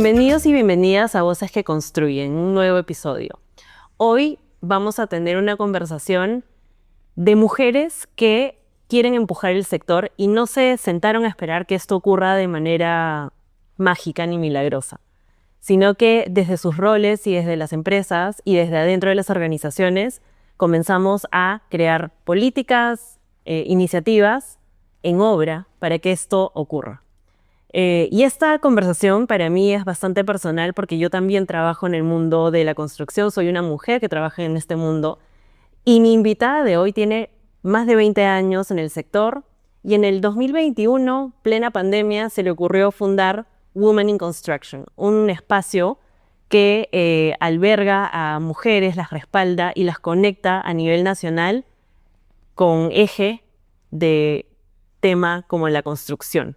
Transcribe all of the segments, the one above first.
Bienvenidos y bienvenidas a Voces que Construyen, un nuevo episodio. Hoy vamos a tener una conversación de mujeres que quieren empujar el sector y no se sentaron a esperar que esto ocurra de manera mágica ni milagrosa, sino que desde sus roles y desde las empresas y desde adentro de las organizaciones comenzamos a crear políticas, iniciativas en obra para que esto ocurra. Y esta conversación para mí es bastante personal porque yo también trabajo en el mundo de la construcción, soy una mujer que trabaja en este mundo y mi invitada de hoy tiene más de 20 años en el sector y en el 2021, plena pandemia, se le ocurrió fundar Women in Construction, un espacio que alberga a mujeres, las respalda y las conecta a nivel nacional con eje de tema como la construcción.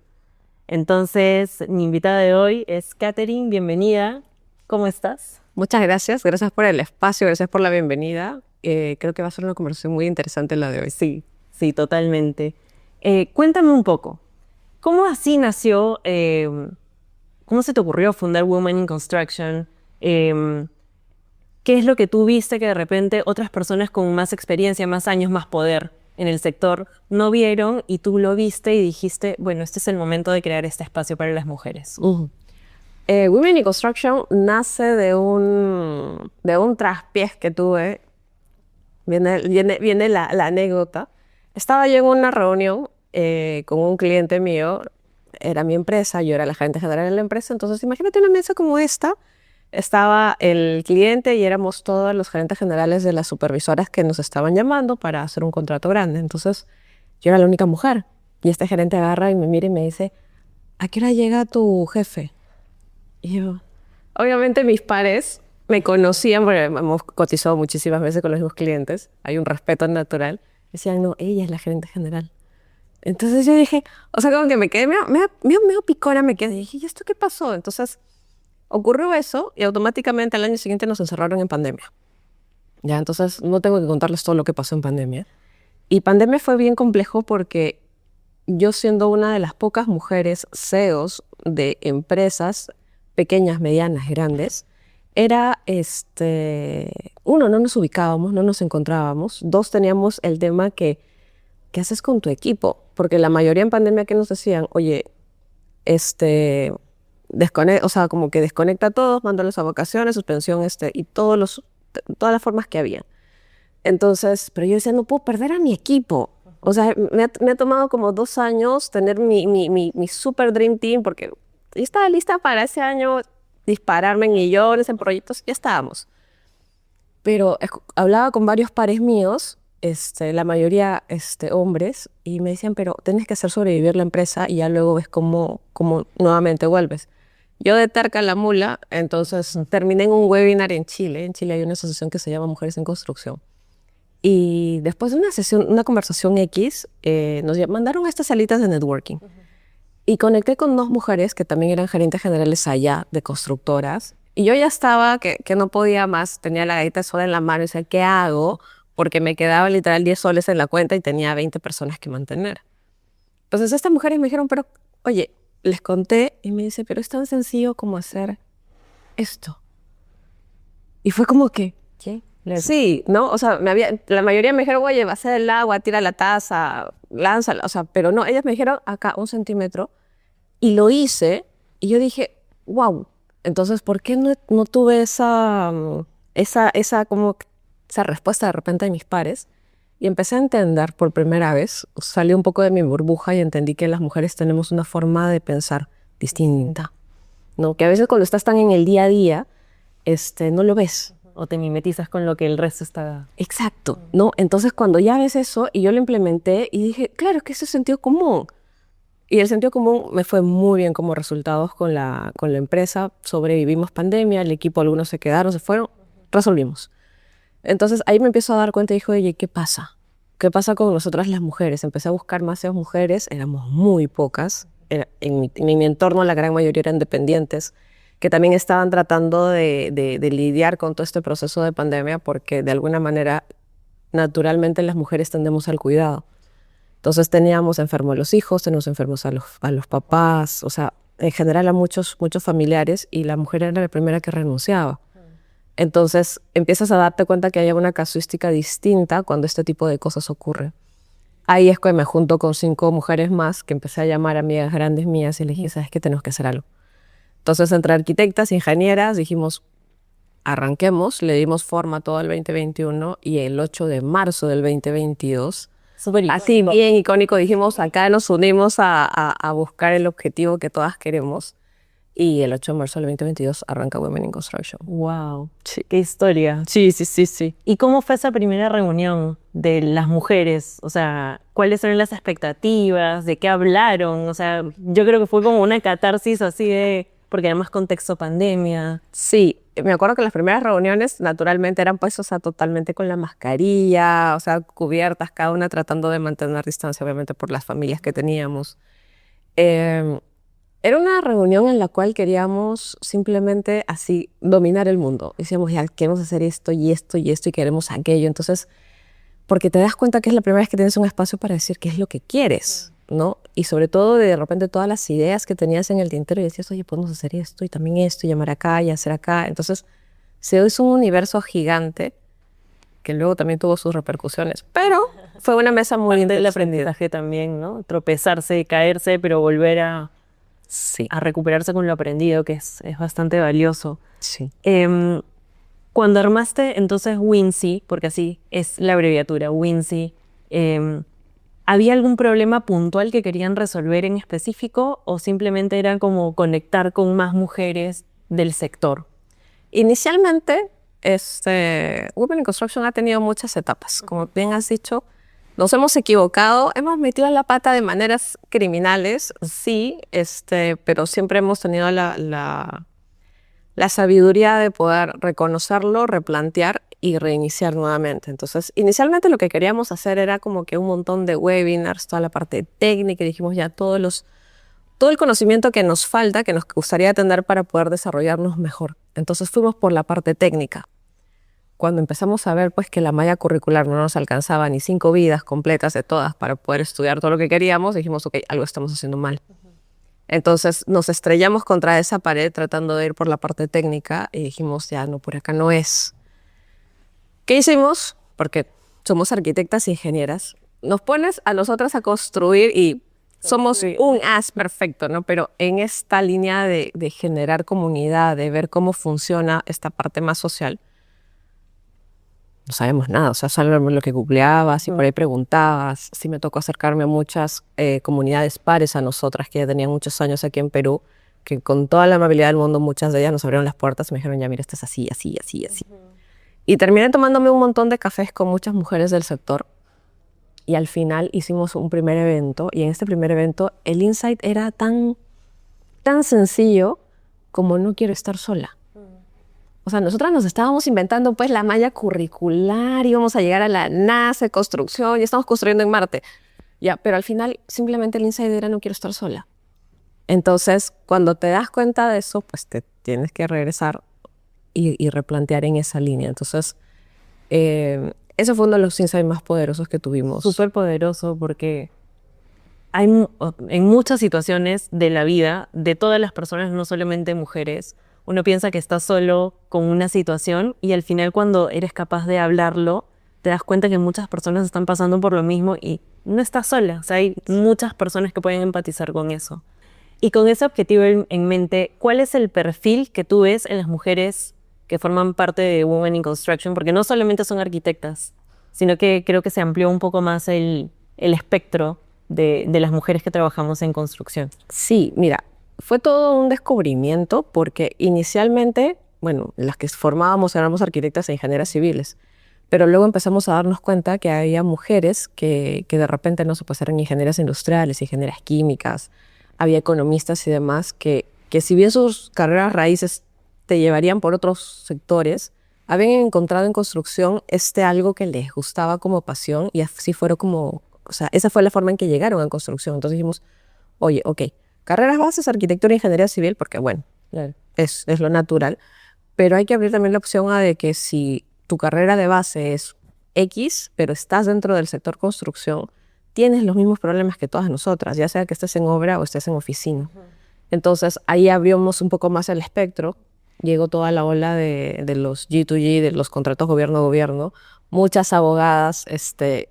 Entonces, mi invitada de hoy es Katherine, bienvenida. ¿Cómo estás? Muchas gracias, gracias por el espacio, gracias por la bienvenida. Creo que va a ser una conversación muy interesante la de hoy. Sí, totalmente. Cuéntame un poco, ¿cómo así nació, cómo se te ocurrió fundar Women in Construction? ¿Qué es lo que tú viste que de repente otras personas con más experiencia, más años, más poder en el sector no vieron y tú lo viste y dijiste, bueno, este es el momento de crear este espacio para las mujeres? Women in Construction nace de un traspiés que tuve. Viene la anécdota. Estaba yo en una reunión con un cliente mío, era mi empresa, yo era la gerente general de la empresa, entonces imagínate una mesa como esta. Estaba el cliente y éramos todos los gerentes generales de las supervisoras que nos estaban llamando para hacer un contrato grande. Entonces, yo era la única mujer. Y este gerente agarra y me mira y me dice, ¿a qué hora llega tu jefe? Y yo, obviamente mis pares me conocían porque hemos cotizado muchísimas veces con los mismos clientes. Hay un respeto natural. Decían, no, ella es la gerente general. Entonces yo dije, o sea, como que me quedé medio picona, me quedé. Y dije, ¿y esto qué pasó? Entonces ocurrió eso y automáticamente al año siguiente nos encerraron en pandemia. Ya, entonces no tengo que contarles todo lo que pasó en pandemia. Y pandemia fue bien complejo porque yo, siendo una de las pocas mujeres CEOs de empresas pequeñas, medianas, grandes, era, uno, no nos ubicábamos, no nos encontrábamos. Dos, teníamos el tema ¿qué haces con tu equipo? Porque la mayoría en pandemia que nos decían, oye, o sea, como que desconecta a todos, mándalos a vacaciones, suspensión, y todas las formas que había. Entonces, pero yo decía, no puedo perder a mi equipo. O sea, me ha tomado como 2 años tener mi super dream team, porque yo estaba lista para ese año dispararme en millones, en proyectos, ya estábamos. Pero hablaba con varios pares míos, la mayoría hombres, y me decían, pero tienes que hacer sobrevivir la empresa y ya luego ves cómo nuevamente vuelves. Yo de terca la mula, entonces terminé en un webinar en Chile. En Chile hay una asociación que se llama Mujeres en Construcción. Y después de una conversación X, nos mandaron a estas salitas de networking. Y conecté con 2 mujeres que también eran gerentes generales allá de constructoras. Y yo ya estaba que no podía más, tenía la galleta de soda en la mano y decía, ¿qué hago? Porque me quedaba literal 10 soles en la cuenta y tenía 20 personas que mantener. Entonces estas mujeres me dijeron, pero oye, les conté y me dice, pero es tan sencillo como hacer esto. Y fue como que, ¿Qué? sí, ¿no? O sea, la mayoría me dijeron, oye, va a ser el agua, tira la taza, lánzala. O sea, pero no, ellas me dijeron acá 1 centímetro y lo hice y yo dije, wow. Entonces, ¿por qué no tuve esa respuesta de repente de mis pares? Y empecé a entender por primera vez, salí un poco de mi burbuja y entendí que las mujeres tenemos una forma de pensar distinta, ¿no? Que a veces cuando estás tan en el día a día, no lo ves. O te mimetizas con lo que el resto está... Exacto, ¿no? Entonces cuando ya ves eso y yo lo implementé y dije, claro, es que eso es sentido común. Y el sentido común me fue muy bien como resultados con la empresa. Sobrevivimos pandemia, el equipo, algunos se quedaron, se fueron, resolvimos. Entonces ahí me empiezo a dar cuenta y dije, oye, ¿qué pasa? ¿Qué pasa con nosotras las mujeres? Empecé a buscar más a mujeres, éramos muy pocas. En mi entorno la gran mayoría eran dependientes, que también estaban tratando de lidiar con todo este proceso de pandemia porque de alguna manera naturalmente las mujeres tendemos al cuidado. Entonces teníamos enfermos a los hijos, teníamos enfermos a los papás, o sea, en general a muchos familiares, y la mujer era la primera que renunciaba. Entonces empiezas a darte cuenta que hay una casuística distinta cuando este tipo de cosas ocurren. Ahí es que me junto con 5 mujeres más que empecé a llamar amigas grandes mías y les dije, ¿sabes qué? Tenemos que hacer algo. Entonces, entre arquitectas, ingenieras, dijimos, arranquemos, le dimos forma todo el 2021 y el 8 de marzo del 2022, así bien icónico, dijimos, acá nos unimos a buscar el objetivo que todas queremos. Y el 8 de marzo del 2022 arranca Women in Construction. Wow, sí. Qué historia. Sí, sí, sí, sí. ¿Y cómo fue esa primera reunión de las mujeres? O sea, ¿cuáles eran las expectativas? ¿De qué hablaron? O sea, yo creo que fue como una catarsis así de... Porque además contexto pandemia. Sí, me acuerdo que las primeras reuniones naturalmente eran pues, o sea, totalmente con la mascarilla, o sea, cubiertas, cada una tratando de mantener distancia, obviamente por las familias que teníamos. Era una reunión en la cual queríamos simplemente así dominar el mundo. Decíamos, ya queremos hacer esto y esto y esto y queremos aquello. Entonces, porque te das cuenta que es la primera vez que tienes un espacio para decir qué es lo que quieres, ¿no? Y sobre todo de repente todas las ideas que tenías en el tintero y decías, oye, podemos hacer esto y también esto y llamar acá y hacer acá. Entonces, se hizo un universo gigante que luego también tuvo sus repercusiones. Pero fue una mesa muy interesante. El aprendizaje también, ¿no? Tropezarse, caerse, pero volver a recuperarse con lo aprendido, que es bastante valioso. Sí. Cuando armaste entonces Wincy, porque así es la abreviatura, Wincy, ¿había algún problema puntual que querían resolver en específico o simplemente era como conectar con más mujeres del sector? Inicialmente, Women in Construction ha tenido muchas etapas. Como bien has dicho, nos hemos equivocado, hemos metido la pata de maneras criminales, sí, pero siempre hemos tenido la sabiduría de poder reconocerlo, replantear y reiniciar nuevamente. Entonces, inicialmente lo que queríamos hacer era como que un montón de webinars, toda la parte técnica, y dijimos ya todo el conocimiento que nos falta, que nos gustaría tener para poder desarrollarnos mejor. Entonces fuimos por la parte técnica. Cuando empezamos a ver pues que la malla curricular no nos alcanzaba ni 5 vidas completas de todas para poder estudiar todo lo que queríamos, dijimos, ok, algo estamos haciendo mal. Entonces nos estrellamos contra esa pared tratando de ir por la parte técnica y dijimos, ya no, por acá no es. ¿Qué hicimos? Porque somos arquitectas e ingenieras. Nos pones a nosotras a construir y somos un as perfecto, ¿no? Pero en esta línea de generar comunidad, de ver cómo funciona esta parte más social, no sabemos nada. O sea, solo lo que googleabas y por ahí preguntabas. Sí me tocó acercarme a muchas comunidades pares a nosotras que ya tenían muchos años aquí en Perú, que con toda la amabilidad del mundo, muchas de ellas nos abrieron las puertas y me dijeron, ya mira, esto es así, así, así, así. Y terminé tomándome un montón de cafés con muchas mujeres del sector. Y al final hicimos un primer evento, y en este primer evento el insight era tan sencillo como no quiero estar sola. O sea, nosotras nos estábamos inventando pues la malla curricular, íbamos a llegar a la NASA, construcción, y estamos construyendo en Marte. Ya, pero al final simplemente el insight era no quiero estar sola. Entonces, cuando te das cuenta de eso, pues te tienes que regresar y replantear en esa línea. Entonces, eso fue uno de los insights más poderosos que tuvimos. Súper poderoso porque hay en muchas situaciones de la vida, de todas las personas, no solamente mujeres, uno piensa que está solo con una situación y al final cuando eres capaz de hablarlo, te das cuenta que muchas personas están pasando por lo mismo y no estás sola. O sea, hay muchas personas que pueden empatizar con eso. Y con ese objetivo en mente, ¿cuál es el perfil que tú ves en las mujeres que forman parte de Women in Construction? Porque no solamente son arquitectas, sino que creo que se amplió un poco más el espectro de las mujeres que trabajamos en construcción. Sí, mira, fue todo un descubrimiento porque inicialmente, bueno, las que formábamos éramos arquitectas e ingenieras civiles, pero luego empezamos a darnos cuenta que había mujeres que de repente no se pues eran ingenieras industriales, ingenieras químicas, había economistas y demás que si bien sus carreras raíces te llevarían por otros sectores, habían encontrado en construcción algo que les gustaba como pasión y así fueron como, o sea, esa fue la forma en que llegaron a construcción. Entonces dijimos, oye, ok, carreras bases, arquitectura e ingeniería civil, porque bueno, claro, es lo natural, pero hay que abrir también la opción a de que si tu carrera de base es X, pero estás dentro del sector construcción, tienes los mismos problemas que todas nosotras, ya sea que estés en obra o estés en oficina. Entonces ahí abrimos un poco más el espectro. Llegó toda la ola de los G2G, de los contratos gobierno-gobierno. Muchas abogadas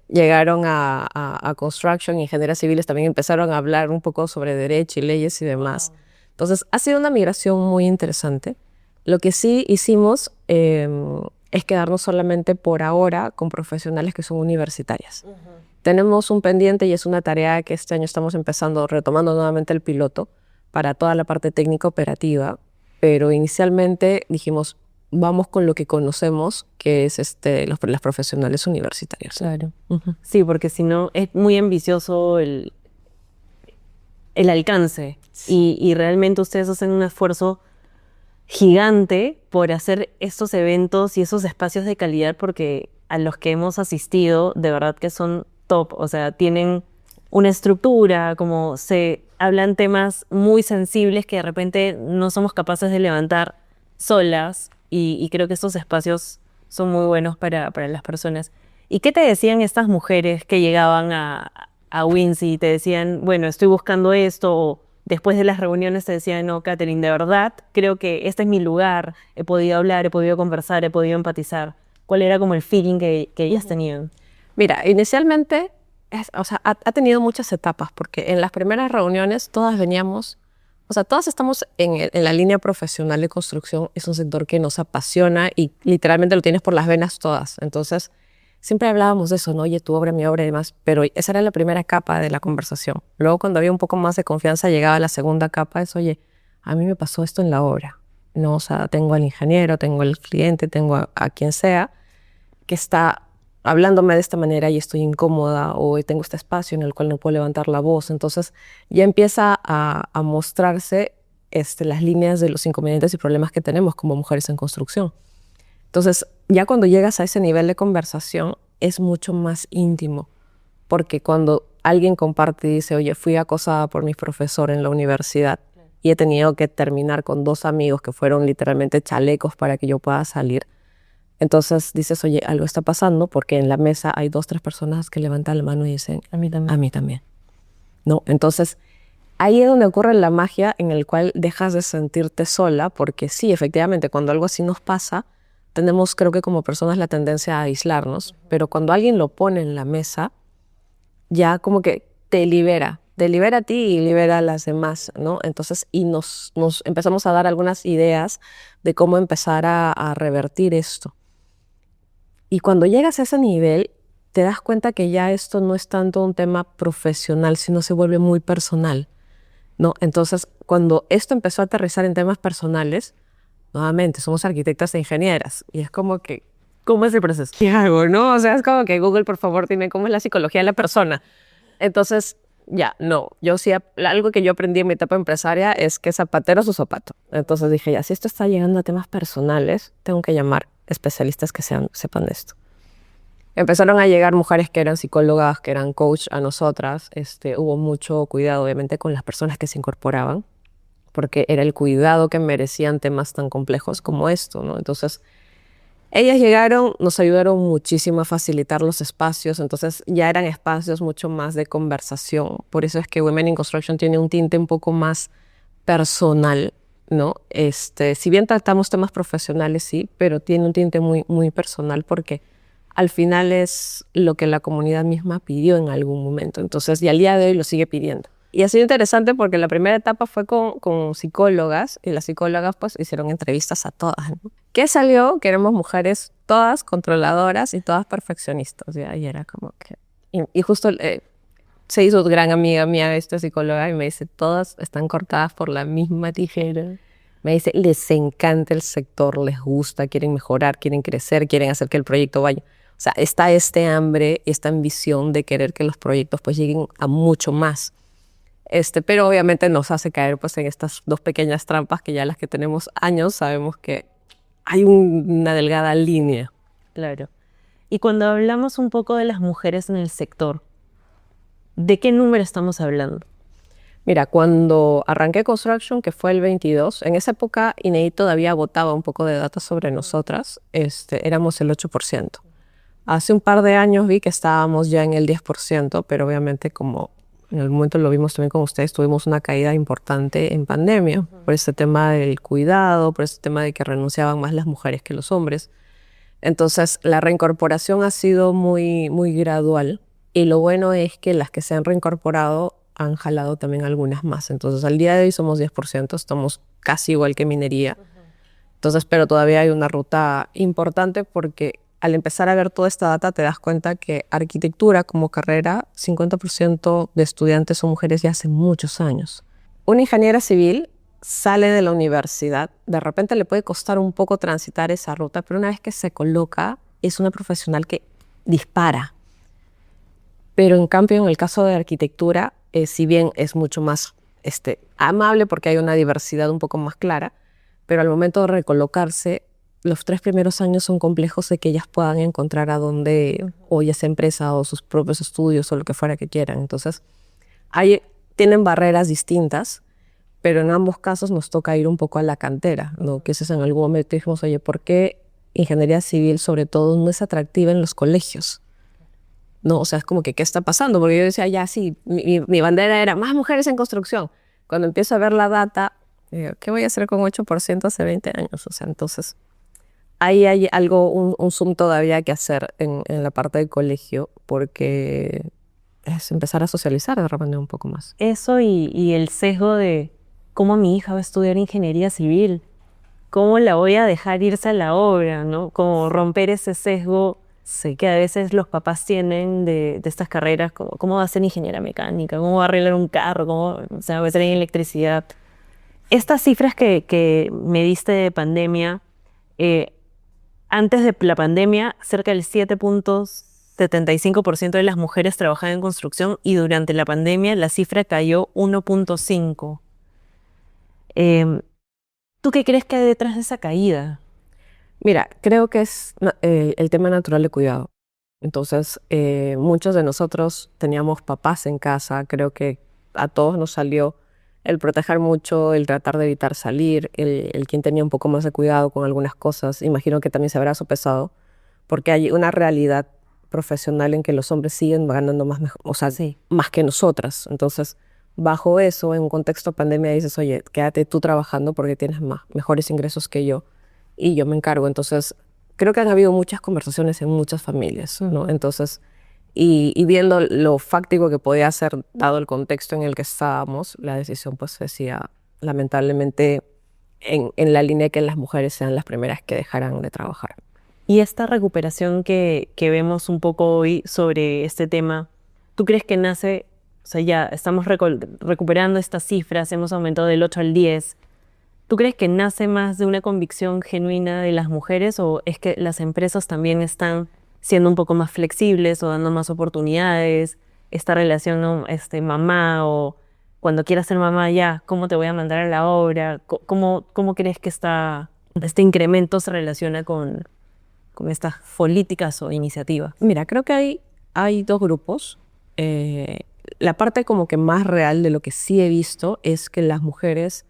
llegaron a construction, ingenieras civiles también empezaron a hablar un poco sobre derecho y leyes y demás. Entonces ha sido una migración muy interesante. Lo que sí hicimos es quedarnos solamente por ahora con profesionales que son universitarias. Tenemos un pendiente y es una tarea que este año estamos empezando, retomando nuevamente el piloto para toda la parte técnica operativa, pero inicialmente dijimos, vamos con lo que conocemos, que es las profesionales universitarias. Claro. Sí, porque si no es muy ambicioso el alcance y realmente ustedes hacen un esfuerzo gigante por hacer estos eventos y esos espacios de calidad porque a los que hemos asistido de verdad que son top, o sea, tienen una estructura, como se hablan temas muy sensibles que de repente no somos capaces de levantar solas y creo que estos espacios son muy buenos para las personas. ¿Y qué te decían estas mujeres que llegaban a Wincy y te decían, bueno, estoy buscando esto, o después de las reuniones te decían, no, Catherine, de verdad, creo que este es mi lugar, he podido hablar, he podido conversar, he podido empatizar? ¿Cuál era como el feeling que ellas tenían? Mira, inicialmente ha tenido muchas etapas, porque en las primeras reuniones todas veníamos, todas estamos en la línea profesional de construcción, es un sector que nos apasiona y literalmente lo tienes por las venas todas. Entonces, siempre hablábamos de eso, ¿no? Oye, tu obra, mi obra y demás, pero esa era la primera capa de la conversación. Luego, cuando había un poco más de confianza, llegaba la segunda capa, es, oye, a mí me pasó esto en la obra, ¿no? O sea, tengo al ingeniero, tengo al cliente, tengo a quien sea, que está hablándome de esta manera y estoy incómoda o tengo este espacio en el cual no puedo levantar la voz. Entonces ya empieza a mostrarse las líneas de los inconvenientes y problemas que tenemos como mujeres en construcción. Entonces ya cuando llegas a ese nivel de conversación es mucho más íntimo, porque cuando alguien comparte y dice, oye, fui acosada por mi profesor en la universidad y he tenido que terminar con 2 amigos que fueron literalmente chalecos para que yo pueda salir. Entonces dices, oye, algo está pasando porque en la mesa hay 2, 3 personas que levantan la mano y dicen, A mí también. a mí también. ¿No? Entonces ahí es donde ocurre la magia en el cual dejas de sentirte sola, porque sí, efectivamente, cuando algo así nos pasa, tenemos, creo que como personas, la tendencia a aislarnos, pero cuando alguien lo pone en la mesa, ya como que te libera a ti y libera a las demás, ¿no? Entonces, y nos empezamos a dar algunas ideas de cómo empezar a revertir esto. Y cuando llegas a ese nivel, te das cuenta que ya esto no es tanto un tema profesional, sino se vuelve muy personal, ¿no? Entonces, cuando esto empezó a aterrizar en temas personales, nuevamente, somos arquitectas e ingenieras, y es como que, ¿Cómo es el proceso? ¿qué hago, no? O sea, es como que Google, por favor, dime cómo es la psicología de la persona. Entonces, ya, no. Yo sí, algo que yo aprendí en mi etapa empresaria es que zapatero es su zapato. Entonces dije, ya, si esto está llegando a temas personales, tengo que llamar especialistas que sepan de esto. Empezaron a llegar mujeres que eran psicólogas, que eran coach a nosotras. Hubo mucho cuidado, obviamente, con las personas que se incorporaban, porque era el cuidado que merecían temas tan complejos como esto, ¿no? Entonces, ellas llegaron, nos ayudaron muchísimo a facilitar los espacios, entonces ya eran espacios mucho más de conversación. Por eso es que Women in Construction tiene un tinte un poco más personal, ¿no? Si bien tratamos temas profesionales, sí, pero tiene un tinte muy, muy personal porque al final es lo que la comunidad misma pidió en algún momento. Entonces, y al día de hoy lo sigue pidiendo. Y ha sido interesante porque la primera etapa fue con psicólogas y las psicólogas pues hicieron entrevistas a todas, ¿no? ¿Qué salió? Que éramos mujeres todas controladoras y todas perfeccionistas. Y era como que... Y justo se hizo gran amiga mía esta psicóloga y me dice, todas están cortadas por la misma tijera. Me dice, les encanta el sector, les gusta, quieren mejorar, quieren crecer, quieren hacer que el proyecto vaya. O sea, está este hambre, esta ambición de querer que los proyectos pues lleguen a mucho más. Pero obviamente nos hace caer pues en estas 2 pequeñas trampas que ya las que tenemos años sabemos que hay una delgada línea. Claro. Y cuando hablamos un poco de las mujeres en el sector, ¿de qué número estamos hablando? Mira, cuando arranqué Construction, que fue el 22, en esa época INEI todavía botaba un poco de datos sobre nosotras, éramos el 8%. Hace un par de años vi que estábamos ya en el 10%, pero obviamente como en algún momento lo vimos también con ustedes, tuvimos una caída importante en pandemia por este tema del cuidado, por este tema de que renunciaban más las mujeres que los hombres. Entonces, la reincorporación ha sido muy, muy gradual y lo bueno es que las que se han reincorporado han jalado también algunas más. Entonces, al día de hoy somos 10%, estamos casi igual que minería. Entonces, pero todavía hay una ruta importante porque al empezar a ver toda esta data te das cuenta que arquitectura como carrera, 50% de estudiantes son mujeres ya hace muchos años. Una ingeniera civil sale de la universidad, de repente le puede costar un poco transitar esa ruta, pero una vez que se coloca, es una profesional que dispara. Pero en cambio, en el caso de arquitectura, si bien es mucho más amable porque hay una diversidad un poco más clara, pero al momento de recolocarse, los 3 primeros años son complejos de que ellas puedan encontrar a dónde, o ya sea empresa o sus propios estudios o lo que fuera que quieran. Entonces, tienen barreras distintas, pero en ambos casos nos toca ir un poco a la cantera, ¿no? Que es en algún momento dijimos, oye, ¿por qué ingeniería civil sobre todo no es atractiva en los colegios? No, o sea, es como que, ¿qué está pasando? Porque yo decía, ya sí, mi bandera era más mujeres en construcción. Cuando empiezo a ver la data, digo, ¿qué voy a hacer con 8% hace 20 años? O sea, entonces, ahí hay algo, un zoom todavía que hacer en la parte del colegio, porque es empezar a socializar de repente un poco más. Eso y el sesgo de cómo mi hija va a estudiar ingeniería civil, cómo la voy a dejar irse a la obra, ¿no? Como romper ese sesgo, sé que a veces los papás tienen de estas carreras, como, ¿cómo va a ser ingeniera mecánica? ¿Cómo va a arreglar un carro? ¿Cómo, o sea, va a ser en electricidad? Estas cifras que me diste de pandemia, eh, antes de la pandemia, cerca del 7,75% de las mujeres trabajaban en construcción y durante la pandemia la cifra cayó 1,5%. ¿Tú qué crees que hay detrás de esa caída? Mira, creo que es el tema natural de cuidado. Entonces, muchos de nosotros teníamos papás en casa, creo que a todos nos salió el proteger mucho, el tratar de evitar salir, el quien tenía un poco más de cuidado con algunas cosas. Imagino que también se habrá sopesado, porque hay una realidad profesional en que los hombres siguen ganando más, o sea, Sí. más que nosotras. Entonces, bajo eso, en un contexto de pandemia, dices, oye, quédate tú trabajando porque tienes mejores ingresos que yo y yo me encargo. Entonces, creo que han habido muchas conversaciones en muchas familias, ¿no? Entonces, y viendo lo fáctico que podía ser, dado el contexto en el que estábamos, la decisión pues decía, lamentablemente, en la línea de que las mujeres sean las primeras que dejaran de trabajar. Y esta recuperación que vemos un poco hoy sobre este tema, ¿tú crees que nace, o sea, ya estamos recuperando estas cifras, hemos aumentado del 8 al 10, ¿tú crees que nace más de una convicción genuina de las mujeres o es que las empresas también están siendo un poco más flexibles o dando más oportunidades? Esta relación, ¿no? Mamá o cuando quieras ser mamá ya, ¿cómo te voy a mandar a la obra? ¿Cómo crees que este incremento se relaciona con estas políticas o iniciativas? Mira, creo que hay dos grupos. La parte como que más real de lo que sí he visto es que las mujeres,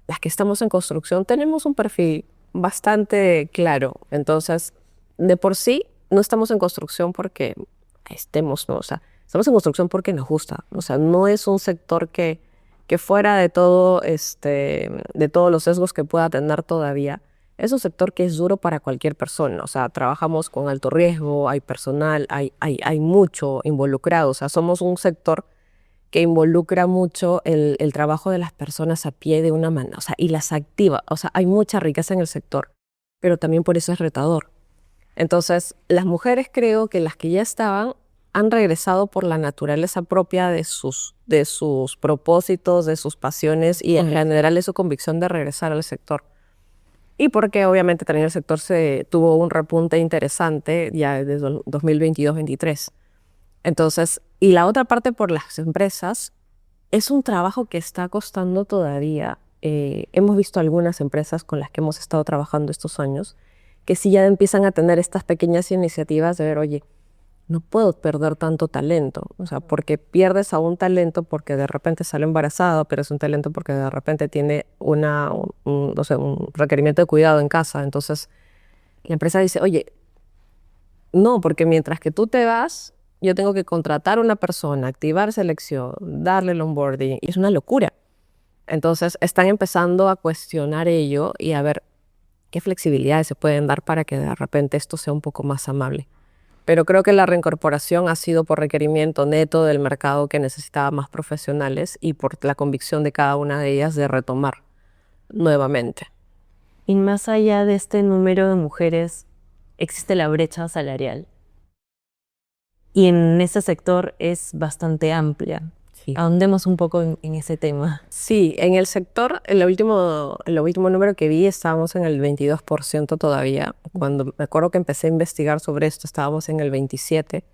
las que estamos en construcción, tenemos un perfil bastante claro. Entonces, de por sí, no estamos en construcción porque estemos, ¿no? O sea, estamos en construcción porque nos gusta. O sea, no es un sector que fuera de todo, de todos los sesgos que pueda tener todavía, es un sector que es duro para cualquier persona. O sea, trabajamos con alto riesgo, hay personal, hay mucho involucrado. O sea, somos un sector que involucra mucho el trabajo de las personas a pie de una manera, o sea, y las activa. O sea, hay mucha riqueza en el sector, pero también por eso es retador. Entonces, las mujeres creo que las que ya estaban han regresado por la naturaleza propia de sus propósitos, de sus pasiones y en general de su convicción de regresar al sector. Y porque obviamente también el sector se tuvo un repunte interesante ya desde el 2022-23. Entonces, y la otra parte por las empresas, es un trabajo que está costando todavía. Hemos visto algunas empresas con las que hemos estado trabajando estos años que sí ya empiezan a tener estas pequeñas iniciativas de ver, oye, no puedo perder tanto talento. O sea, porque pierdes a un talento porque de repente sale embarazada, pero es un talento porque de repente tiene no sé, un requerimiento de cuidado en casa. Entonces, la empresa dice, oye, no, porque mientras que tú te vas, yo tengo que contratar a una persona, activar selección, darle el onboarding, y es una locura. Entonces están empezando a cuestionar ello y a ver qué flexibilidades se pueden dar para que de repente esto sea un poco más amable. Pero creo que la reincorporación ha sido por requerimiento neto del mercado que necesitaba más profesionales y por la convicción de cada una de ellas de retomar nuevamente. Y más allá de este número de mujeres, existe la brecha salarial. Y en ese sector es bastante amplia. Sí. Ahondemos un poco en ese tema. Sí, en el sector, el último número que vi estábamos en el 22% todavía. Cuando me acuerdo que empecé a investigar sobre esto estábamos en el 27%.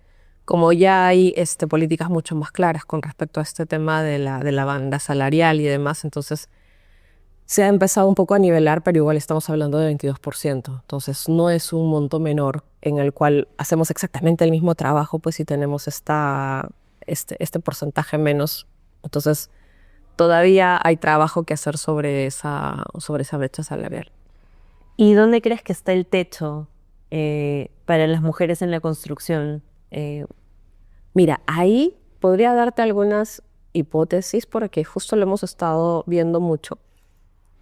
Como ya hay políticas mucho más claras con respecto a este tema de la banda salarial y demás, entonces se ha empezado un poco a nivelar, pero igual estamos hablando de 22%. Entonces no es un monto menor en el cual hacemos exactamente el mismo trabajo, pues si tenemos este porcentaje menos. Entonces todavía hay trabajo que hacer sobre esa brecha salarial. ¿Y dónde crees que está el techo para las mujeres en la construcción? Mira, ahí podría darte algunas hipótesis porque justo lo hemos estado viendo mucho.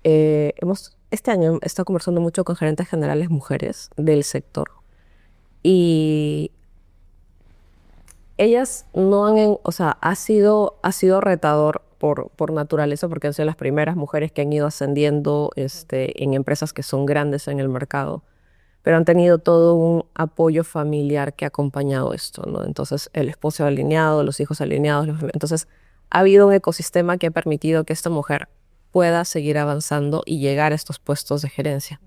Este año he estado conversando mucho con gerentes generales mujeres del sector y ellas no han, o sea, ha sido retador por naturaleza porque han sido las primeras mujeres que han ido ascendiendo en empresas que son grandes en el mercado, pero han tenido todo un apoyo familiar que ha acompañado esto, ¿no? Entonces, el esposo alineado, los hijos alineados, entonces ha habido un ecosistema que ha permitido que esta mujer pueda seguir avanzando y llegar a estos puestos de gerencia.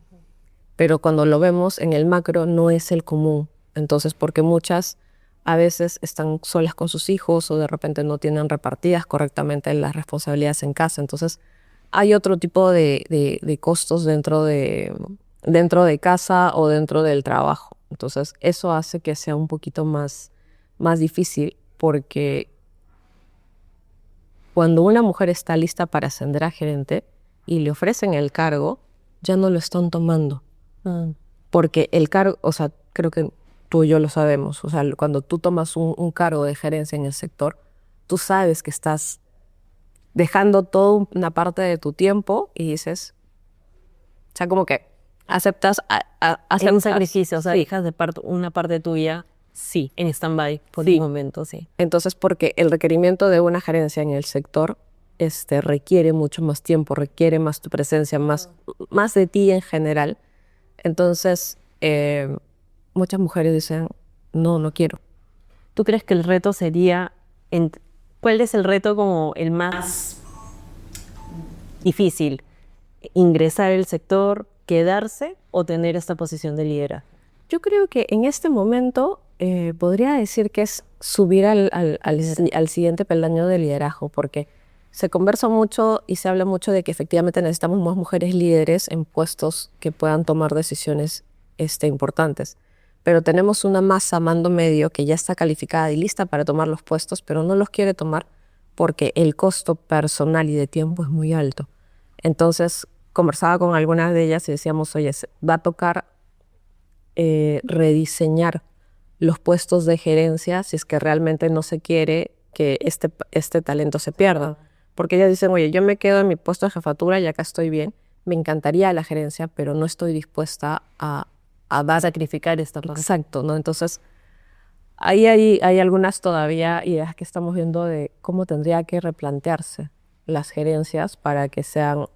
Pero cuando lo vemos en el macro no es el común. Entonces, porque muchas a veces están solas con sus hijos o de repente no tienen repartidas correctamente las responsabilidades en casa. Entonces, hay otro tipo de costos dentro de casa o dentro del trabajo. Entonces, eso hace que sea un poquito más difícil porque cuando una mujer está lista para ascender a gerente y le ofrecen el cargo, ya no lo están tomando. Porque el cargo, o sea, creo que tú y yo lo sabemos, o sea, cuando tú tomas un cargo de gerencia en el sector, tú sabes que estás dejando toda una parte de tu tiempo y dices, o sea, como que aceptas un sacrificio, o sea, sí. dejas de una parte tuya Sí. en stand-by por Sí. un momento, sí. Entonces, porque el requerimiento de una gerencia en el sector requiere mucho más tiempo, requiere más tu presencia, más de ti en general. Entonces, muchas mujeres dicen, no quiero. ¿Tú crees que el reto sería, cuál es el reto como el más difícil? ¿Ingresar al sector, quedarse o tener esta posición de liderazgo? Yo creo que en este momento podría decir que es subir al siguiente peldaño de liderazgo, porque se conversa mucho y se habla mucho de que efectivamente necesitamos más mujeres líderes en puestos que puedan tomar decisiones importantes. Pero tenemos una masa mando medio que ya está calificada y lista para tomar los puestos, pero no los quiere tomar porque el costo personal y de tiempo es muy alto. Entonces, conversaba con algunas de ellas y decíamos, oye, va a tocar rediseñar los puestos de gerencia si es que realmente no se quiere que este talento se pierda. Porque ellas dicen, oye, yo me quedo en mi puesto de jefatura y acá estoy bien, me encantaría la gerencia, pero no estoy dispuesta a sacrificar esta parte. Exacto, ¿no? Entonces, ahí hay algunas todavía ideas que estamos viendo de cómo tendría que replantearse las gerencias para que sean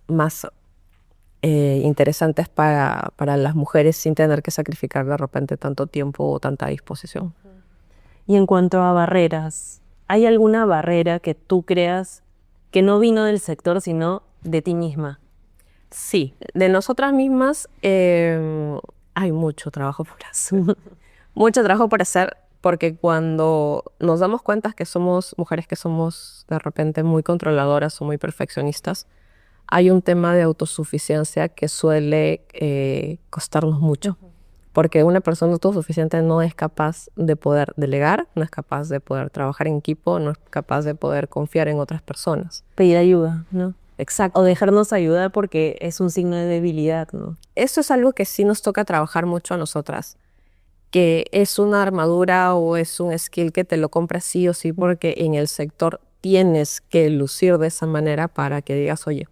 más interesantes para las mujeres sin tener que sacrificar de repente tanto tiempo o tanta disposición. Y en cuanto a barreras, ¿hay alguna barrera que tú creas que no vino del sector, sino de ti misma? Sí, de nosotras mismas hay mucho trabajo por hacer. Mucho trabajo por hacer porque cuando nos damos cuenta que somos mujeres que somos de repente muy controladoras o muy perfeccionistas, hay un tema de autosuficiencia que suele costarnos mucho. Porque una persona autosuficiente no es capaz de poder delegar, no es capaz de poder trabajar en equipo, no es capaz de poder confiar en otras personas. Pedir ayuda, ¿no? Exacto. O dejarnos ayudar porque es un signo de debilidad, ¿no? Eso es algo que sí nos toca trabajar mucho a nosotras, que es una armadura o es un skill que te lo compras sí o sí porque en el sector tienes que lucir de esa manera para que digas, oye,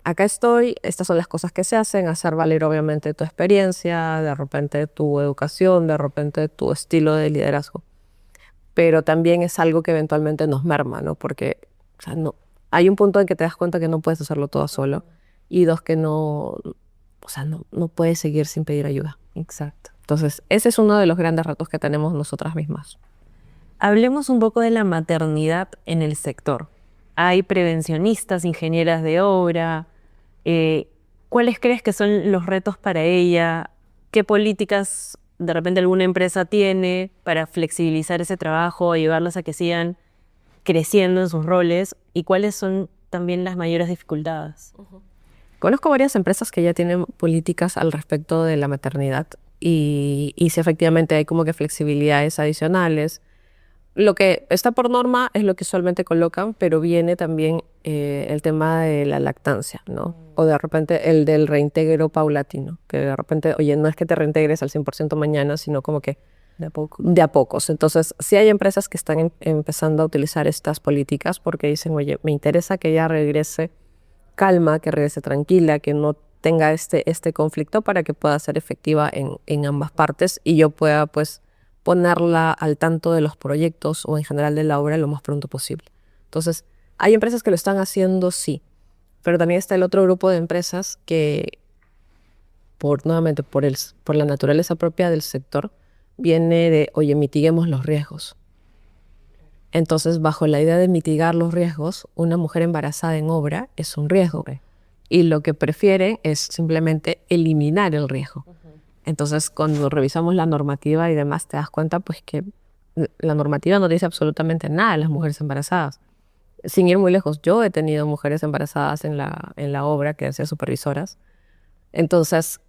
acá estoy, estas son las cosas que se hacen, hacer valer obviamente tu experiencia, de repente tu educación, de repente tu estilo de liderazgo. Pero también es algo que eventualmente nos merma, ¿no? Porque o sea, no, hay un punto en que te das cuenta que no puedes hacerlo todo solo y dos, que no, o sea, no puedes seguir sin pedir ayuda. Exacto. Entonces, ese es uno de los grandes retos que tenemos nosotras mismas. Hablemos un poco de la maternidad en el sector. Hay prevencionistas, ingenieras de obra. ¿Cuáles crees que son los retos para ella? ¿Qué políticas de repente alguna empresa tiene para flexibilizar ese trabajo, ayudarlas a que sigan creciendo en sus roles? ¿Y cuáles son también las mayores dificultades? Conozco varias empresas que ya tienen políticas al respecto de la maternidad y si efectivamente hay como que flexibilidades adicionales. Lo que está por norma es lo que usualmente colocan, pero viene también el tema de la lactancia, ¿no? O de repente el del reintegro paulatino, que de repente, oye, no es que te reintegres al 100% mañana, sino como que De a poco. de a pocos. Entonces, sí hay empresas que están empezando a utilizar estas políticas porque dicen, oye, me interesa que ella regrese calma, que regrese tranquila, que no tenga este conflicto para que pueda ser efectiva en ambas partes y yo pueda, pues, ponerla al tanto de los proyectos o en general de la obra lo más pronto posible. Entonces, hay empresas que lo están haciendo, sí, pero también está el otro grupo de empresas que, nuevamente, por la naturaleza propia del sector, viene de, oye, mitiguemos los riesgos. Entonces, bajo la idea de mitigar los riesgos, una mujer embarazada en obra es un riesgo. Ok. Y lo que prefieren es simplemente eliminar el riesgo. Entonces, cuando revisamos la normativa y demás, te das cuenta pues que la normativa no dice absolutamente nada de las mujeres embarazadas. Sin ir muy lejos, yo he tenido mujeres embarazadas en la obra que hacía supervisoras. Entonces,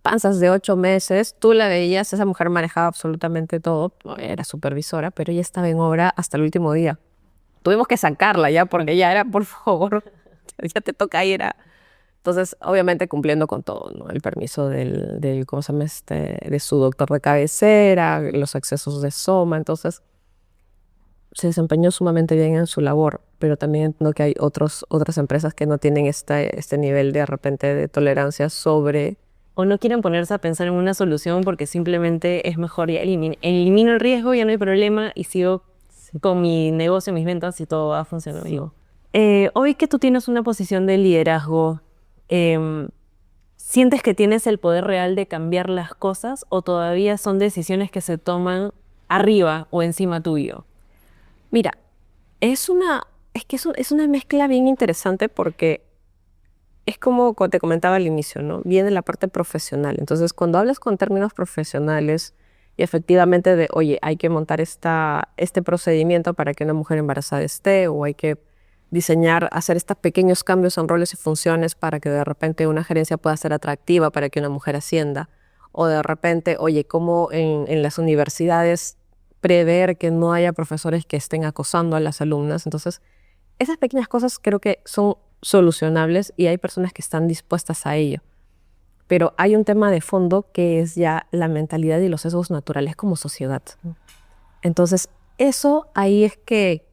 panzas de 8 meses, tú la veías, esa mujer manejaba absolutamente todo, era supervisora, pero ella estaba en obra hasta el último día. Tuvimos que sacarla ya porque ya era, por favor, ya te toca ir a... Entonces, obviamente cumpliendo con todo, ¿no? El permiso del ¿cómo se llama? De su doctor de cabecera, los accesos de Soma. Entonces, se desempeñó sumamente bien en su labor, pero también entiendo que hay otras empresas que no tienen este nivel de repente de tolerancia sobre... O no quieren ponerse a pensar en una solución porque simplemente es mejor ya elimino el riesgo, ya no hay problema y sigo con mi negocio, mis ventas y todo va a funcionar. Sí. Hoy que tú tienes una posición de liderazgo, ¿sientes que tienes el poder real de cambiar las cosas o todavía son decisiones que se toman arriba o encima tuyo? Mira, es una mezcla bien interesante porque es como te comentaba al inicio, ¿no? Viene la parte profesional. Entonces, cuando hablas con términos profesionales y efectivamente de, oye, hay que montar este procedimiento para que una mujer embarazada esté, o hay que diseñar, hacer estos pequeños cambios en roles y funciones para que de repente una gerencia pueda ser atractiva para que una mujer ascienda, o de repente, oye, cómo en las universidades prever que no haya profesores que estén acosando a las alumnas. Entonces, esas pequeñas cosas creo que son solucionables y hay personas que están dispuestas a ello. Pero hay un tema de fondo que es ya la mentalidad y los sesgos naturales como sociedad. Entonces, eso ahí es que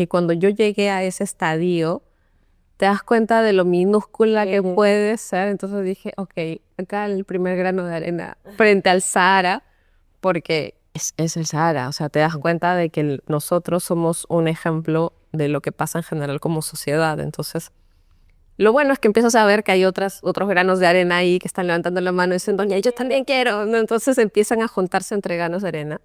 cuando yo llegué a ese estadio, te das cuenta de lo minúscula que puede ser. Entonces dije, ok, acá el primer grano de arena frente al Sahara, porque es el Sahara. O sea, te das cuenta de que nosotros somos un ejemplo de lo que pasa en general como sociedad. Entonces, lo bueno es que empiezas a ver que hay otros granos de arena ahí que están levantando la mano y dicen, doña, yo también quiero, ¿no? Entonces empiezan a juntarse entre granos de arena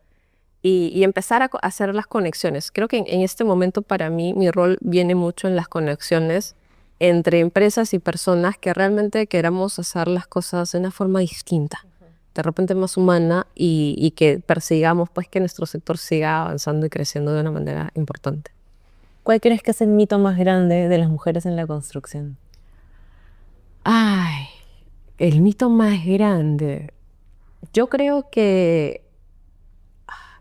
y empezar a hacer las conexiones. Creo que en este momento para mí mi rol viene mucho en las conexiones entre empresas y personas que realmente queramos hacer las cosas de una forma distinta, de repente más humana y que persigamos pues que nuestro sector siga avanzando y creciendo de una manera importante. ¿Cuál crees que es el mito más grande de las mujeres en la construcción? Ay, el mito más grande. Yo creo que,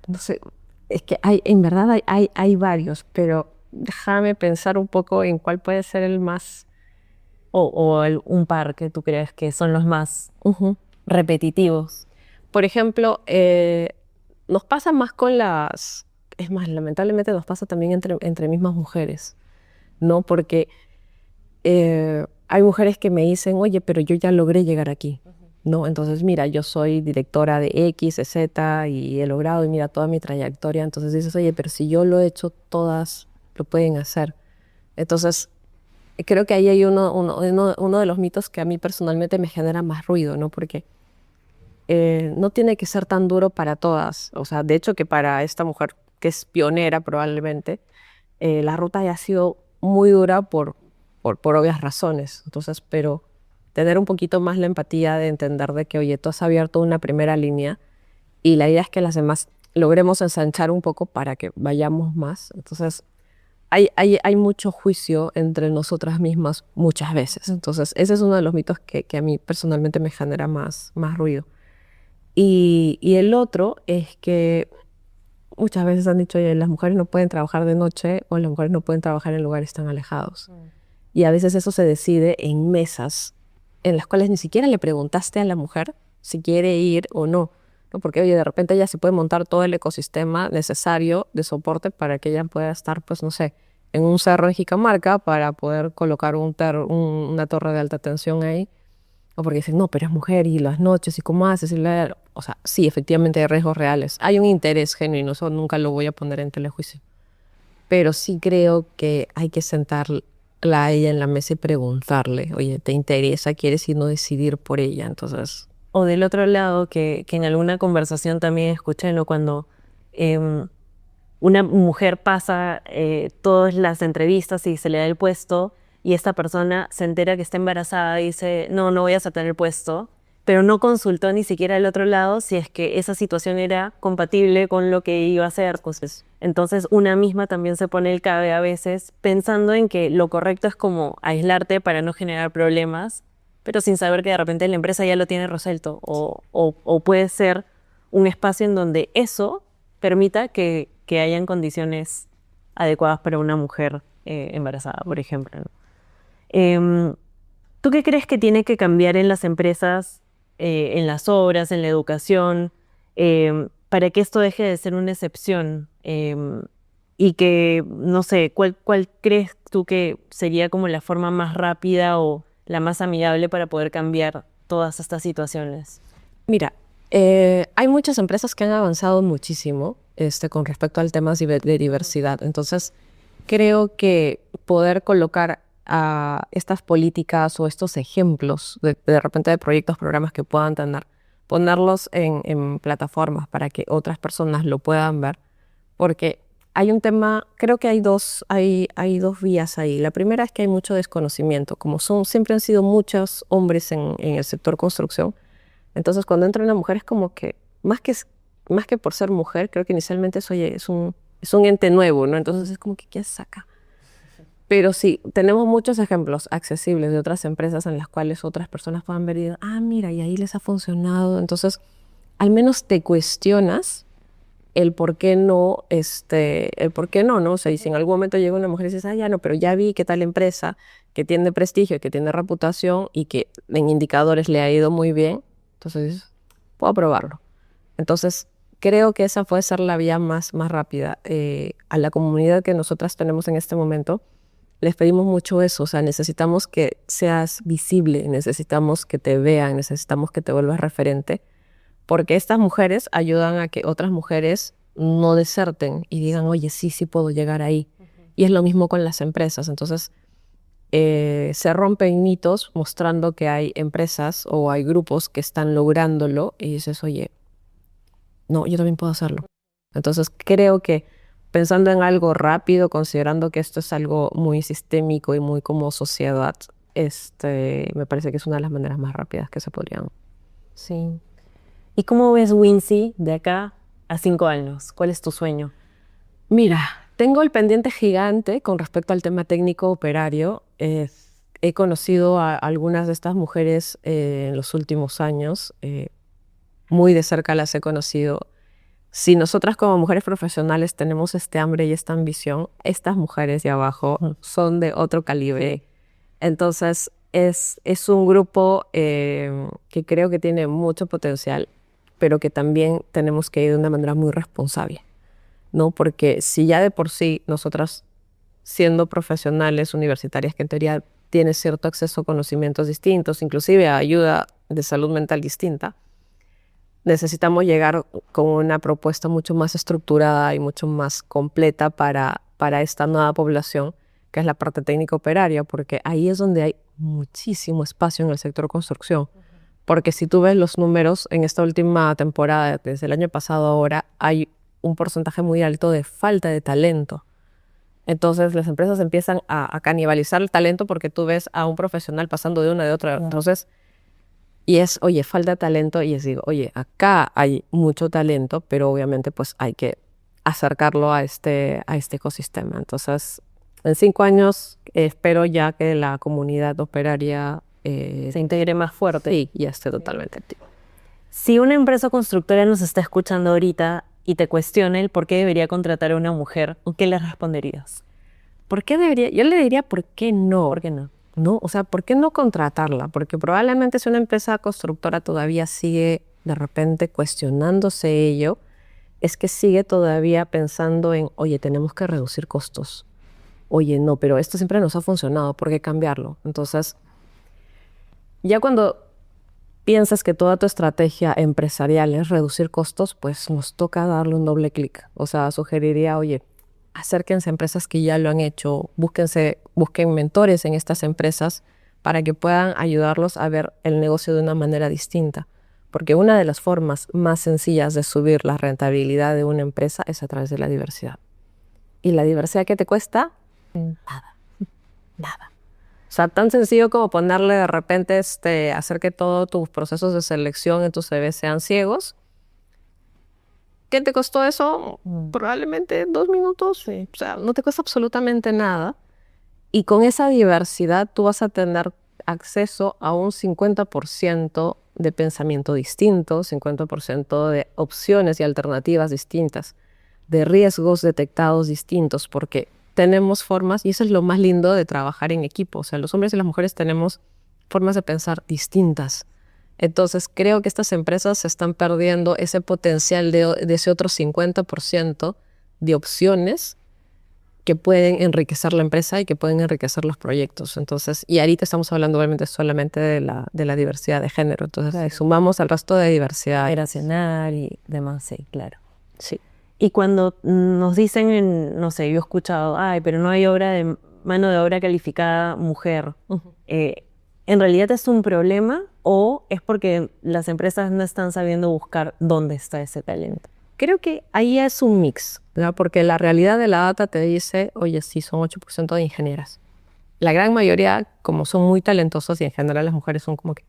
no sé, es que en verdad hay varios, pero déjame pensar un poco en cuál puede ser el más... Un par que tú crees que son los más repetitivos. Por ejemplo, nos pasa más con es más, lamentablemente nos pasa también entre mismas mujeres, ¿no? Porque hay mujeres que me dicen, oye, pero yo ya logré llegar aquí, ¿no? Entonces, mira, yo soy directora de X, de Z y he logrado, y mira toda mi trayectoria. Entonces dices, oye, pero si yo lo he hecho, todas lo pueden hacer. Entonces, creo que ahí hay uno de los mitos que a mí personalmente me genera más ruido, ¿no? Porque no tiene que ser tan duro para todas. O sea, de hecho que para esta mujer que es pionera probablemente, la ruta haya sido muy dura por obvias razones. Entonces, pero tener un poquito más la empatía de entender de que, oye, tú has abierto una primera línea y la idea es que las demás logremos ensanchar un poco para que vayamos más. Entonces, hay mucho juicio entre nosotras mismas muchas veces. Entonces, ese es uno de los mitos que a mí personalmente me genera más ruido. Y el otro es que muchas veces han dicho, oye, las mujeres no pueden trabajar de noche o las mujeres no pueden trabajar en lugares tan alejados. Y a veces eso se decide en mesas en las cuales ni siquiera le preguntaste a la mujer si quiere ir o no, ¿no? Porque, oye, de repente ella se puede montar todo el ecosistema necesario de soporte para que ella pueda estar, pues, no sé, en un cerro en Jicamarca para poder colocar una torre de alta tensión ahí. O porque dicen, no, pero es mujer y las noches y cómo haces. O sea, sí, efectivamente hay riesgos reales. Hay un interés genuino, eso nunca lo voy a poner en telejuicio. Pero sí creo que hay que sentarla a ella en la mesa y preguntarle, oye, ¿te interesa? ¿Quieres ir no decidir por ella? Entonces, O del otro lado, que en alguna conversación también escuché, ¿no? Cuando una mujer pasa todas las entrevistas y se le da el puesto y esta persona se entera que está embarazada y dice, no, no voy a aceptar el puesto, pero no consultó ni siquiera al otro lado si es que esa situación era compatible con lo que iba a hacer. Entonces una misma también se pone el cabe a veces pensando en que lo correcto es como aislarte para no generar problemas, pero sin saber que de repente la empresa ya lo tiene resuelto o puede ser un espacio en donde eso permita que hayan condiciones adecuadas para una mujer embarazada, por ejemplo, ¿no? Em, ¿Tú qué crees que tiene que cambiar en las empresas, en las obras, en la educación, para que esto deje de ser una excepción? Y que, no sé, ¿cuál crees tú que sería como la forma más rápida o la más amigable para poder cambiar todas estas situaciones? mira, hay muchas empresas que han avanzado muchísimo con respecto al tema de diversidad. Entonces, creo que poder colocar a estas políticas o estos ejemplos de repente de proyectos, programas que puedan tener, ponerlos en plataformas para que otras personas lo puedan ver, porque hay un tema, creo que hay dos vías ahí. La primera es que hay mucho desconocimiento, como siempre han sido muchos hombres en el sector construcción. Entonces, cuando entra una mujer es como que, más que por ser mujer, creo que inicialmente oye, es un ente nuevo, ¿no? Entonces es como que, ¿qué saca? Pero sí, tenemos muchos ejemplos accesibles de otras empresas en las cuales otras personas puedan ver y decir, ah, mira, y ahí les ha funcionado. Entonces, al menos te cuestionas el por qué no, el por qué no, ¿no? O sea, y si en algún momento llega una mujer y dices, ah, ya no, pero ya vi que tal empresa que tiene prestigio, que tiene reputación y que en indicadores le ha ido muy bien, entonces dices, puedo probarlo. Entonces, creo que esa puede ser la vía más rápida. A la comunidad que nosotras tenemos en este momento, les pedimos mucho eso, o sea, necesitamos que seas visible, necesitamos que te vean, necesitamos que te vuelvas referente, porque estas mujeres ayudan a que otras mujeres no deserten y digan, oye, sí, sí puedo llegar ahí. Y es lo mismo con las empresas. Entonces, se rompen mitos mostrando que hay empresas o hay grupos que están lográndolo y dices, oye, no, yo también puedo hacerlo. Entonces, creo que pensando en algo rápido, considerando que esto es algo muy sistémico y muy como sociedad, me parece que es una de las maneras más rápidas que se podrían. Sí. ¿Y cómo ves Wincy de acá a 5 años? ¿Cuál es tu sueño? Mira, tengo el pendiente gigante con respecto al tema técnico operario. He conocido a algunas de estas mujeres en los últimos años. Muy de cerca las he conocido. Si nosotras como mujeres profesionales tenemos este hambre y esta ambición, estas mujeres de abajo son de otro calibre. Entonces, es un grupo que creo que tiene mucho potencial. pero que también tenemos que ir de una manera muy responsable, ¿no? Porque si ya de por sí nosotras, siendo profesionales universitarias que en teoría tienen cierto acceso a conocimientos distintos, inclusive a ayuda de salud mental distinta, necesitamos llegar con una propuesta mucho más estructurada y mucho más completa para esta nueva población, que es la parte técnica operaria, porque ahí es donde hay muchísimo espacio en el sector construcción. Porque si tú ves los números en esta última temporada, desde el año pasado a ahora, hay un porcentaje muy alto de falta de talento. Entonces las empresas empiezan a canibalizar el talento porque tú ves a un profesional pasando de una de otra. Entonces, y es, oye, falta de talento, y les digo, oye, acá hay mucho talento, pero obviamente pues hay que acercarlo a este ecosistema. Entonces, en 5 años espero ya que la comunidad operaria Se integre más fuerte. sí, ya esté totalmente activa. Si una empresa constructora nos está escuchando ahorita y te cuestiona el por qué debería contratar a una mujer, ¿qué le responderías? ¿Por qué debería? Yo le diría, ¿por qué no? ¿Por qué no? ¿No? O sea, ¿por qué no contratarla? Porque probablemente si una empresa constructora todavía sigue de repente cuestionándose ello, es que sigue todavía pensando en, oye, tenemos que reducir costos. Oye, no, pero esto siempre nos ha funcionado, ¿por qué cambiarlo? Entonces, ya cuando piensas que toda tu estrategia empresarial es reducir costos, pues nos toca darle un doble clic. O sea, sugeriría, oye, acérquense a empresas que ya lo han hecho, busquen mentores en estas empresas para que puedan ayudarlos a ver el negocio de una manera distinta. Porque una de las formas más sencillas de subir la rentabilidad de una empresa es a través de la diversidad. ¿Y la diversidad qué te cuesta? Nada, nada. O sea, tan sencillo como ponerle de repente, hacer que todos tus procesos de selección en tu CV sean ciegos. ¿Qué te costó eso? Probablemente 2 minutos. Sí. O sea, no te cuesta absolutamente nada. Y con esa diversidad tú vas a tener acceso a un 50% de pensamiento distinto, 50% de opciones y alternativas distintas, de riesgos detectados distintos, porque tenemos formas, y eso es lo más lindo de trabajar en equipo. O sea, los hombres y las mujeres tenemos formas de pensar distintas. Entonces, creo que estas empresas se están perdiendo ese potencial de ese otro 50% de opciones que pueden enriquecer la empresa y que pueden enriquecer los proyectos. Entonces, y ahorita estamos hablando obviamente solamente de la diversidad de género. Entonces, Claro. Sumamos al resto de diversidad. Generacional y demás, sí, claro. Sí. Y cuando nos dicen, no sé, yo he escuchado, ay, pero no hay mano de obra calificada mujer, ¿en realidad es un problema o es porque las empresas no están sabiendo buscar dónde está ese talento? Creo que ahí es un mix, ¿verdad? Porque la realidad de la data te dice, oye, sí, son 8% de ingenieras. La gran mayoría, como son muy talentosas y en general las mujeres son como que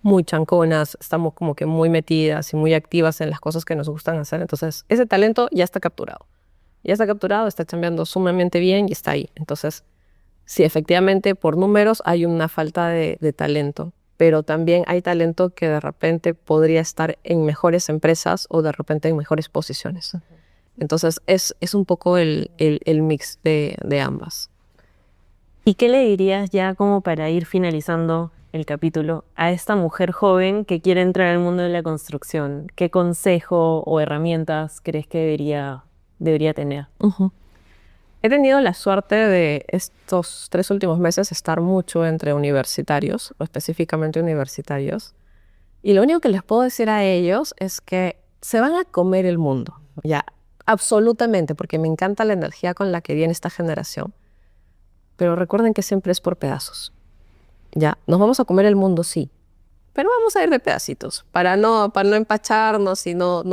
muy chanconas, estamos como que muy metidas y muy activas en las cosas que nos gustan hacer. Entonces, ese talento ya está capturado. Ya está capturado, está chambeando sumamente bien y está ahí. Entonces, sí, efectivamente, por números hay una falta de talento, pero también hay talento que de repente podría estar en mejores empresas o de repente en mejores posiciones. Entonces, es un poco el mix de ambas. ¿Y qué le dirías ya como para ir finalizando el capítulo a esta mujer joven que quiere entrar al mundo de la construcción? ¿Qué consejo o herramientas crees que debería tener? He tenido la suerte de estos 3 últimos meses estar mucho entre universitarios, o específicamente universitarios. Y lo único que les puedo decir a ellos es que se van a comer el mundo, ya, absolutamente, porque me encanta la energía con la que viene esta generación. Pero recuerden que siempre es por pedazos. Ya, nos vamos a comer el mundo, sí, pero vamos a ir de pedacitos para no empacharnos y no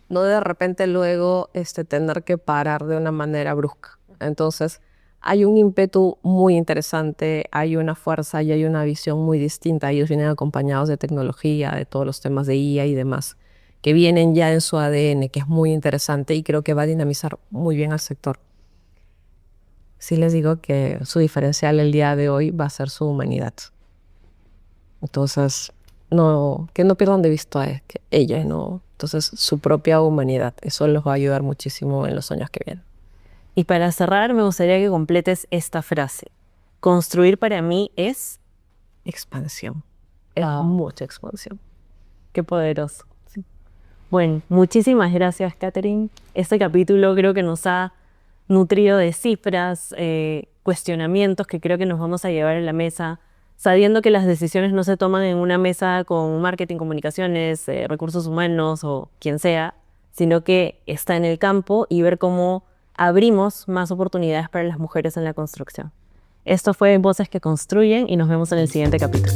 de repente luego tener que parar de una manera brusca. Entonces, hay un ímpetu muy interesante, hay una fuerza y hay una visión muy distinta. Ellos vienen acompañados de tecnología, de todos los temas de IA y demás, que vienen ya en su ADN, que es muy interesante y creo que va a dinamizar muy bien al sector. Sí les digo que su diferencial el día de hoy va a ser su humanidad. Entonces, que no pierdan de vista que ella, ¿no? Entonces, su propia humanidad. Eso les va a ayudar muchísimo en los años que vienen. Y para cerrar, me gustaría que completes esta frase. Construir para mí es... Expansión. Es mucha expansión. Qué poderoso. Bueno, muchísimas gracias, Catherine. Este capítulo creo que nos ha nutrido de cifras, cuestionamientos que creo que nos vamos a llevar en la mesa, sabiendo que las decisiones no se toman en una mesa con marketing, comunicaciones, recursos humanos o quien sea, sino que está en el campo y ver cómo abrimos más oportunidades para las mujeres en la construcción. Esto fue Voces que Construyen y nos vemos en el siguiente capítulo.